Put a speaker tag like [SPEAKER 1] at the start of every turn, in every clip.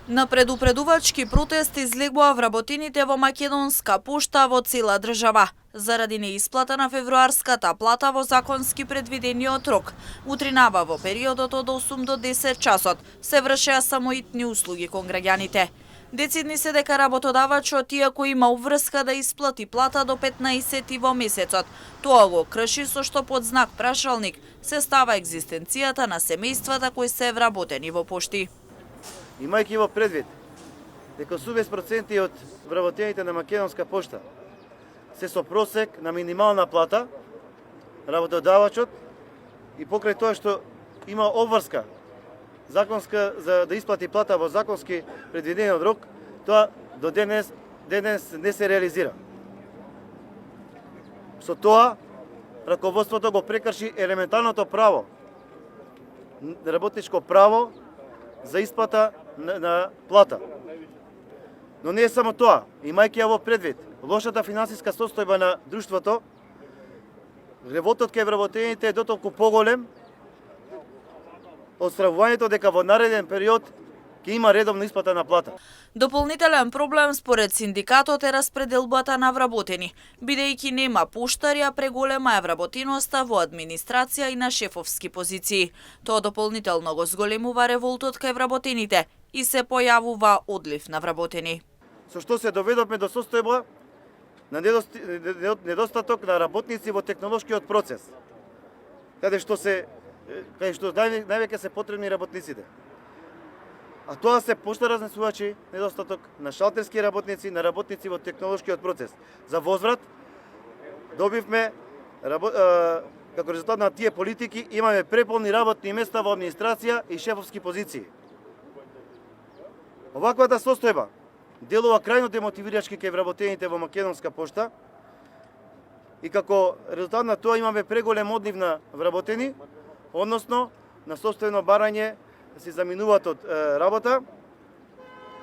[SPEAKER 1] На предупредувачки протест излегува вработените во Македонска пошта во цела држава заради неисплата на февруарската плата во законски предвидениот рок. Утринава во периодот од 8 до 10 часот се вршеа само итни услуги кон граѓаните. Децидни се дека работодавачот, иако има обврска да исплати плата до 15 во месецот, тоа го крши, со што под знак прашалник се става екзистенцијата на семејствата кои се вработени во пошти.
[SPEAKER 2] Имајќи во предвид дека 80% од вработените на Македонска пошта се со просек на минимална плата, работодавачот и покрај тоа што има обврска законска за да исплати плата во законски предвидениот рок, тоа до денес не се реализира. Со тоа раководството го прекрши елементарното право, работничко право за исплата на плата. Но не е само тоа, имајќи ја во предвид лошата финансиска состојба на друштвото, гревотот кај вработените е дотолку поголем од стравувањето дека во нареден период ќе има редовна исплата на плата.
[SPEAKER 1] Дополнителен проблем според синдикатот е распределбата на вработени, бидејќи нема поштари, а преголема е вработеноста во администрација и на шефовски позиции. Тоа дополнително го зголемува револтот кај вработените и се појавува одлив на вработени.
[SPEAKER 2] Со што се доведовме до состојба на недостаток на работници во технолошкиот процес, каде што највеќе се потребни работниците. А тоа се пошта разнесувачи, недостаток на шалтерски работници, на работници во технолошкиот процес. За возврат добивме како резултат на тие политики имаме преполни работни места во администрација и шефовски позиции. Оваквата состојба делува крајно демотивирачки кај вработените во Македонска пошта и како резултат на тоа имаме преголем одлив на вработени, односно на собствено барање да се заминуваат од работа,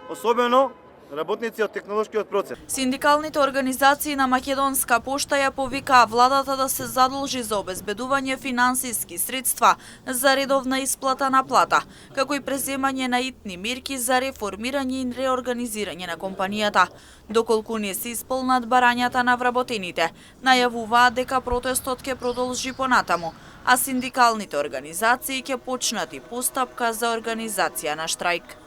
[SPEAKER 2] особено работници од технолошкиот процес.
[SPEAKER 1] Синдикалните организации на Македонска пошта ја повикаа владата да се задолжи за обезбедување финансиски средства за редовна исплата на плата, како и преземање на итни мерки за реформирање и реорганизирање на компанијата. Доколку не се исполнат барањата на вработените, најавуваат дека протестот ќе продолжи понатаму, а синдикалните организации ќе почнат и постапка за организација на штрајк.